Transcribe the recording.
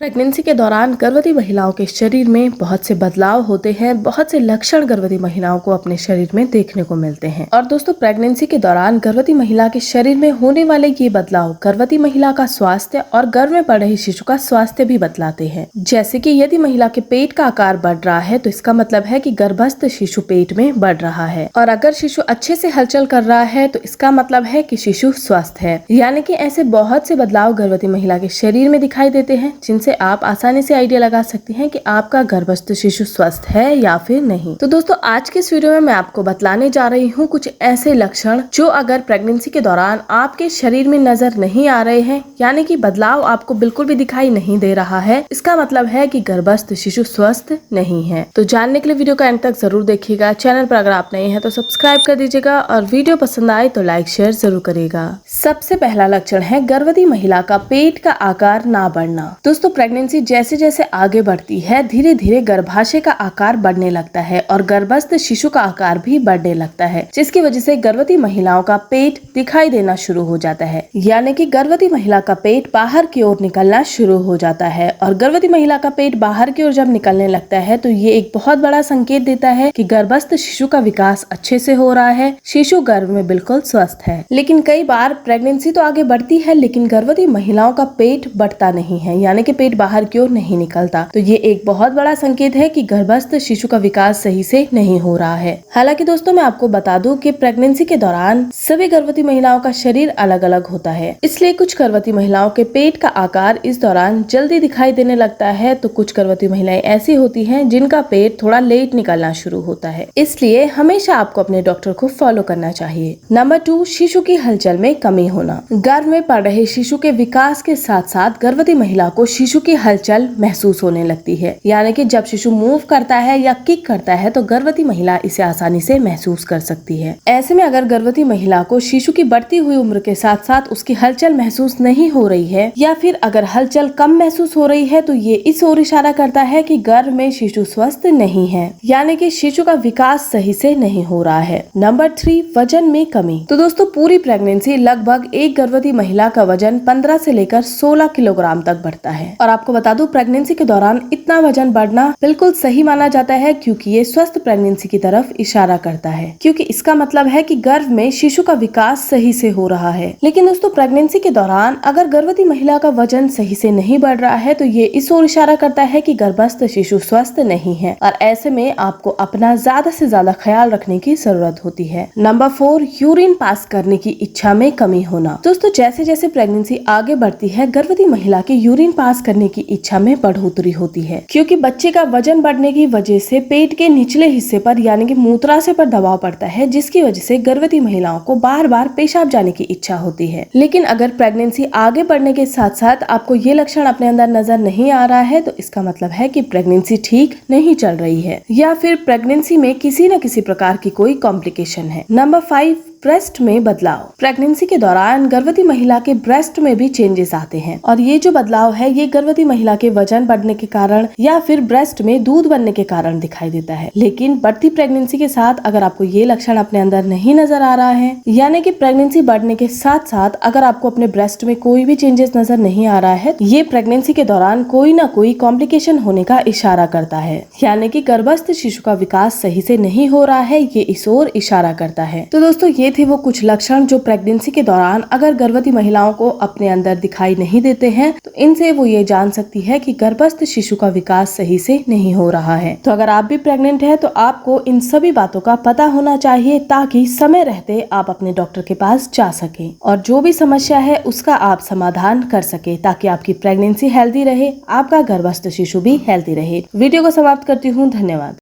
Pregnancy के दौरान गर्भवती महिलाओं के शरीर में बहुत से बदलाव होते हैं। बहुत से लक्षण गर्भवती महिलाओं को अपने शरीर में देखने को मिलते हैं। और दोस्तों, प्रेगनेंसी के दौरान गर्भवती महिला के शरीर में होने वाले ये बदलाव गर्भवती महिला का स्वास्थ्य और गर्भ में पड़ रहे शिशु का स्वास्थ्य भी बतलाते हैं। जैसे कि यदि महिला के पेट का आकार बढ़ रहा है तो इसका मतलब है कि गर्भस्थ शिशु पेट में बढ़ रहा है, और अगर शिशु अच्छे से हलचल कर रहा है तो इसका मतलब है कि शिशु स्वस्थ है। यानी कि ऐसे बहुत से बदलाव गर्भवती महिला के शरीर में दिखाई देते हैं, जिनसे आप आसानी से आइडिया लगा सकती हैं कि आपका गर्भस्थ शिशु स्वस्थ है या फिर नहीं। तो दोस्तों, आज के इस वीडियो में मैं आपको बतलाने जा रही हूँ कुछ ऐसे लक्षण जो अगर प्रेगनेंसी के दौरान आपके शरीर में नजर नहीं आ रहे हैं, यानी कि बदलाव आपको बिल्कुल भी दिखाई नहीं दे रहा है, इसका मतलब है कि गर्भस्थ शिशु स्वस्थ नहीं है। तो जानने के लिए वीडियो का अंत तक जरूर देखिएगा। चैनल पर अगर आप नए हैं तो सब्सक्राइब कर दीजिएगा और वीडियो पसंद आए तो लाइक शेयर जरूर करिएगा। सबसे पहला लक्षण है गर्भवती महिला का पेट का आकार ना बढ़ना। दोस्तों, प्रेगनेंसी जैसे जैसे आगे बढ़ती है धीरे धीरे गर्भाशय का आकार बढ़ने लगता है और गर्भस्थ शिशु का आकार भी बढ़ने लगता है, जिसकी वजह से गर्भवती महिलाओं का पेट दिखाई देना शुरू हो जाता है। यानी कि गर्भवती महिला का पेट बाहर की ओर निकलना शुरू हो जाता है, और गर्भवती महिला का पेट बाहर की ओर जब निकलने लगता है तो ये एक बहुत बड़ा संकेत देता है कि गर्भस्थ शिशु का विकास अच्छे से हो रहा है, शिशु गर्भ में बिल्कुल स्वस्थ है। लेकिन कई बार प्रेगनेंसी तो आगे बढ़ती है लेकिन गर्भवती महिलाओं का पेट बढ़ता नहीं है, यानी कि पेट बाहर की ओर नहीं निकलता। तो ये एक बहुत बड़ा संकेत है कि गर्भस्थ शिशु का विकास सही से नहीं हो रहा है। हालांकि दोस्तों, मैं आपको बता दूं कि प्रेगनेंसी के दौरान सभी गर्भवती महिलाओं का शरीर अलग अलग होता है, इसलिए कुछ गर्भवती महिलाओं के पेट का आकार इस दौरान जल्दी दिखाई देने लगता है, तो कुछ गर्भवती महिलाएं ऐसी होती हैं जिनका पेट थोड़ा लेट निकलना शुरू होता है। इसलिए हमेशा आपको अपने डॉक्टर को फॉलो करना चाहिए। नंबर 2, शिशु की हलचल में कमी होना। गर्भ में पड़ रहे शिशु के विकास के साथ साथ गर्भवती महिला को शिशु की हलचल महसूस होने लगती है, यानी कि जब शिशु मूव करता है या किक करता है तो गर्भवती महिला इसे आसानी से महसूस कर सकती है। ऐसे में अगर गर्भवती महिला को शिशु की बढ़ती हुई उम्र के साथ साथ उसकी हलचल महसूस नहीं हो रही है, या फिर अगर हलचल कम महसूस हो रही है, तो ये इस ओर इशारा करता है कि गर्भ में शिशु स्वस्थ नहीं है, यानी कि शिशु का विकास सही से नहीं हो रहा है। नंबर 3, वजन में कमी। तो दोस्तों, पूरी प्रेगनेंसी लगभग एक गर्भवती महिला का वजन 15 से लेकर 16 किलोग्राम तक बढ़ता है, और आपको बता दूं प्रेगनेंसी के दौरान इतना वजन बढ़ना बिल्कुल सही माना जाता है, क्योंकि ये स्वस्थ प्रेगनेंसी की तरफ इशारा करता है, क्योंकि इसका मतलब है कि गर्भ में शिशु का विकास सही से हो रहा है। लेकिन दोस्तों, प्रेगनेंसी के दौरान अगर गर्भवती महिला का वजन सही से नहीं बढ़ रहा है तो ये इस ओर इशारा करता है कि गर्भस्थ शिशु स्वस्थ नहीं है, और ऐसे में आपको अपना ज्यादा से ज्यादा ख्याल रखने की जरूरत होती है। नंबर 4, यूरिन पास करने की इच्छा में कमी होना। दोस्तों, जैसे जैसे प्रेगनेंसी आगे बढ़ती है गर्भवती महिला की यूरिन पास करने की इच्छा में बढ़ोतरी होती है, क्योंकि बच्चे का वजन बढ़ने की वजह से पेट के निचले हिस्से पर यानी कि मूत्राशय पर दबाव पड़ता है, जिसकी वजह से गर्भवती महिलाओं को बार बार पेशाब जाने की इच्छा होती है। लेकिन अगर प्रेगनेंसी आगे बढ़ने के साथ साथ आपको ये लक्षण अपने अंदर नजर नहीं आ रहा है तो इसका मतलब है कि प्रेगनेंसी ठीक नहीं चल रही है, या फिर प्रेगनेंसी में किसी न किसी प्रकार की कोई कॉम्प्लिकेशन है। नंबर 5, ब्रेस्ट में बदलाव। प्रेगनेंसी के दौरान गर्भवती महिला के ब्रेस्ट में भी चेंजेस आते हैं, और ये जो बदलाव है ये गर्भवती महिला के वजन बढ़ने के कारण या फिर ब्रेस्ट में दूध बनने के कारण दिखाई देता है। लेकिन बढ़ती प्रेगनेंसी के साथ अगर आपको ये लक्षण अपने अंदर नहीं नजर आ रहा है, यानी कि प्रेगनेंसी बढ़ने के साथ साथ अगर आपको अपने ब्रेस्ट में कोई भी चेंजेस नजर नहीं आ रहा है, ये प्रेगनेंसी के दौरान कोई ना कोई कॉम्प्लिकेशन होने का इशारा करता है, यानी कि गर्भस्थ शिशु का विकास सही से नहीं हो रहा है, ये इस ओर इशारा करता है। तो दोस्तों, ये थे वो कुछ लक्षण जो प्रेगनेंसी के दौरान अगर गर्भवती महिलाओं को अपने अंदर दिखाई नहीं देते हैं तो इनसे वो ये जान सकती है कि गर्भस्थ शिशु का विकास सही से नहीं हो रहा है। तो अगर आप भी प्रेग्नेंट हैं तो आपको इन सभी बातों का पता होना चाहिए, ताकि समय रहते आप अपने डॉक्टर के पास जा सके और जो भी समस्या है उसका आप समाधान कर सके, ताकि आपकी प्रेगनेंसी हेल्दी रहे, आपका गर्भस्थ शिशु भी हेल्दी रहे। वीडियो को समाप्त करती हूँ। धन्यवाद।